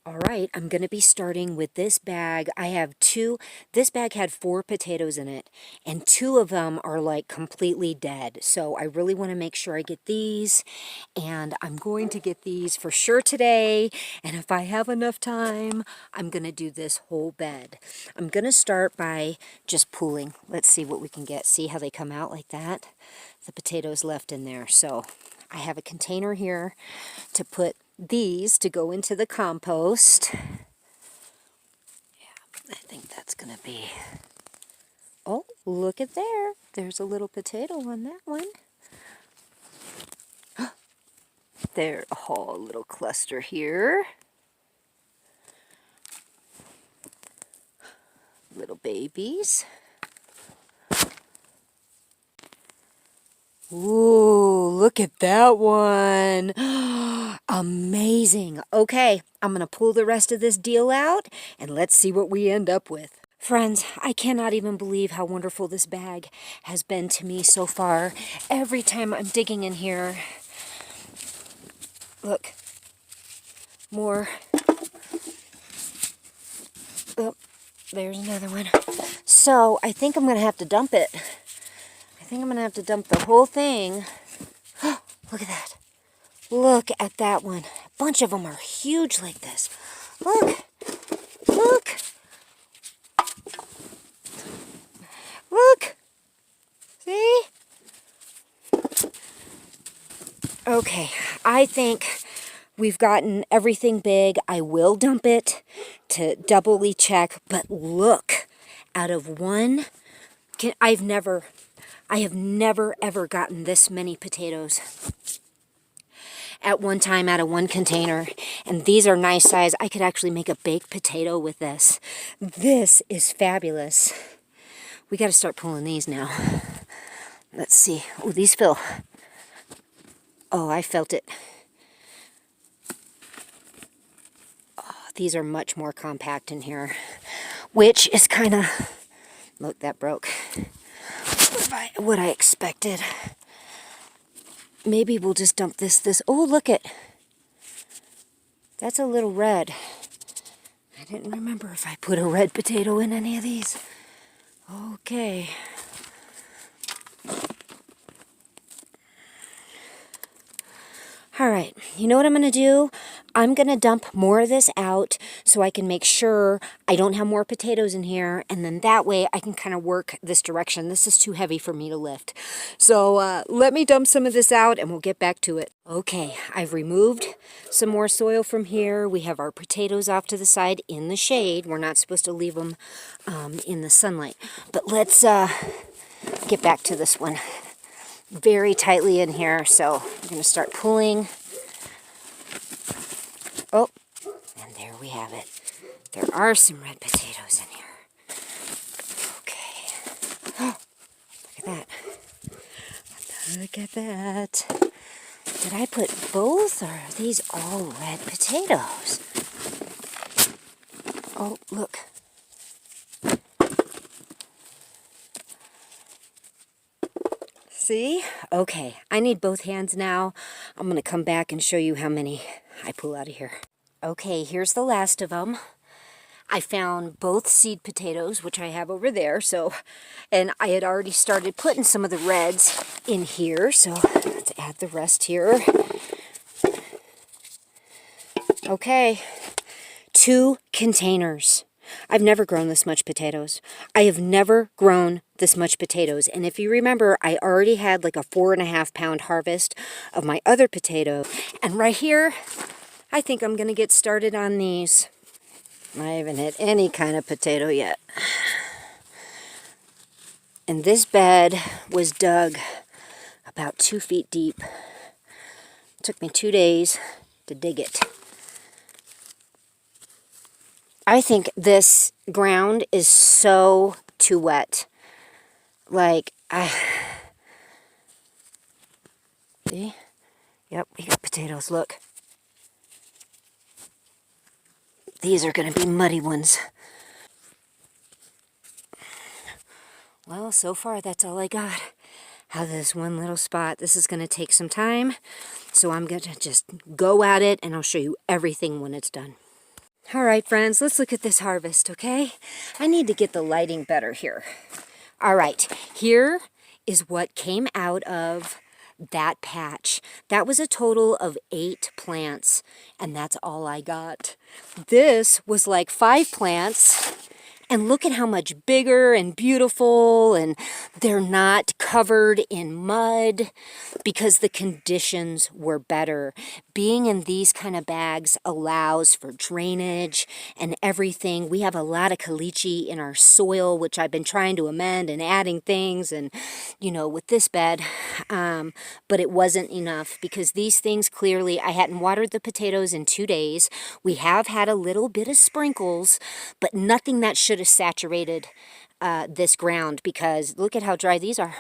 All right, I'm going to be starting with this bag. This bag had 4 potatoes in it, and 2 of them are like completely dead. So I really want to make sure I get these, and I'm going to get these for sure today. And if I have enough time, I'm going to do this whole bed. I'm going to start by just pooling. Let's see what we can get. See how they come out like that? The potatoes left in there. So I have a container here to put these to go into the compost. Yeah, I think that's gonna be... Oh, look at there. There's a little potato on that one. There, oh, a little cluster here. Little babies. Ooh, look at that one. Amazing. Okay, I'm going to pull the rest of this deal out, and let's see what we end up with. Friends, I cannot even believe how wonderful this bag has been to me so far. Every time I'm digging in here, look, more. Oh, there's another one. So I think I'm going to have to dump it. I think I'm going to have to dump the whole thing. Look at that. Look at that one. A bunch of them are huge like this. Look. Look. Look. See? Okay, I think we've gotten everything big. I will dump it to doubly check, but look, out of one, I have never ever gotten this many potatoes at one time out of one container. And these are nice size. I could actually make a baked potato with this. This is fabulous. We got to start pulling these now. Let's see. Oh, these feel... Oh, I felt it. Oh, these are much more compact in here, which is kind of... Look, that broke. What I expected. Maybe we'll just dump this. Oh, look it. That's a little red. I didn't remember if I put a red potato in any of these. Okay. All right, you know what I'm going to do? I'm going to dump more of this out so I can make sure I don't have more potatoes in here, and then that way I can kind of work this direction. This is too heavy for me to lift. So let me dump some of this out and we'll get back to it. Okay, I've removed some more soil from here. We have our potatoes off to the side in the shade. We're not supposed to leave them in the sunlight. But let's get back to this one. Very tightly in here, so we're going to start pulling. Oh, and there we have it. There are some red potatoes in here. Okay. Oh, look at that. Look at that. Did I put both, or are these all red potatoes? Oh, look. See? Okay, I need both hands now. I'm going to come back and show you how many I pull out of here. Okay, here's the last of them. I found both seed potatoes, which I have over there, and I had already started putting some of the reds in here, so let's add the rest here. Okay, 2 containers. I've never grown this much potatoes. I have never grown this much potatoes. And if you remember, I already had like a 4.5 pound harvest of my other potato. And right here, I think I'm going to get started on these. I haven't hit any kind of potato yet. And this bed was dug about 2 feet deep. It took me 2 days to dig it. I think this ground is so too wet. Like, see? Yep, we got potatoes, look. These are going to be muddy ones. Well, so far that's all I got. out of this one little spot. This is going to take some time, so I'm going to just go at it, and I'll show you everything when it's done. All right, friends, let's look at this harvest, okay? I need to get the lighting better here. All right, here is what came out of that patch. That was a total of 8 plants, and that's all I got. This was like 5 plants, and look at how much bigger and beautiful, and they're not covered in mud because the conditions were better. Being in these kind of bags allows for drainage and everything. We have a lot of caliche in our soil, which I've been trying to amend and adding things, and with this bed, but it wasn't enough because these things clearly, I hadn't watered the potatoes in 2 days. We have had a little bit of sprinkles, but nothing that should have saturated this ground, because look at how dry these are.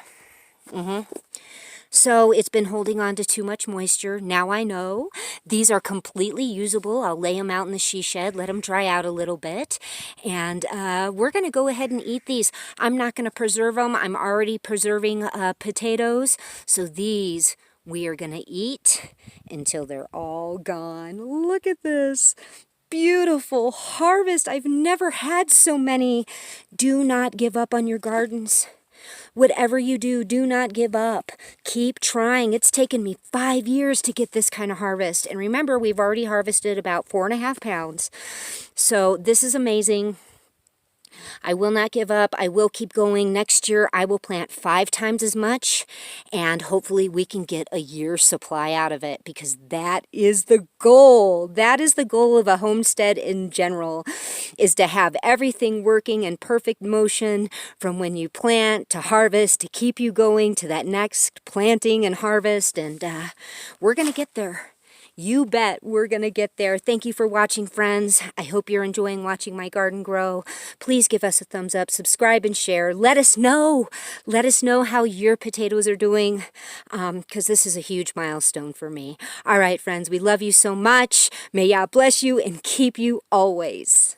So it's been holding on to too much moisture. Now I know these are completely usable. I'll lay them out in the she shed, let them dry out a little bit, and we're going to go ahead and eat these. I'm not going to preserve them. I'm already preserving potatoes, so these we are going to eat until they're all gone. Look at this. Beautiful harvest. I've never had so many. Do not give up on your gardens. Whatever you do, do not give up. Keep trying. It's taken me 5 years to get this kind of harvest. And remember, we've already harvested about 4.5 pounds. So this is amazing. I will not give up. I will keep going. Next year, I will plant 5 times as much, and hopefully we can get a year's supply out of it, because that is the goal. That is the goal of a homestead in general, is to have everything working in perfect motion from when you plant to harvest, to keep you going to that next planting and harvest, and we're going to get there. You bet we're going to get there. Thank you for watching, friends. I hope you're enjoying watching my garden grow. Please give us a thumbs up, subscribe, and share. Let us know. Let us know how your potatoes are doing, because this is a huge milestone for me. All right, friends, we love you so much. May Yah bless you and keep you always.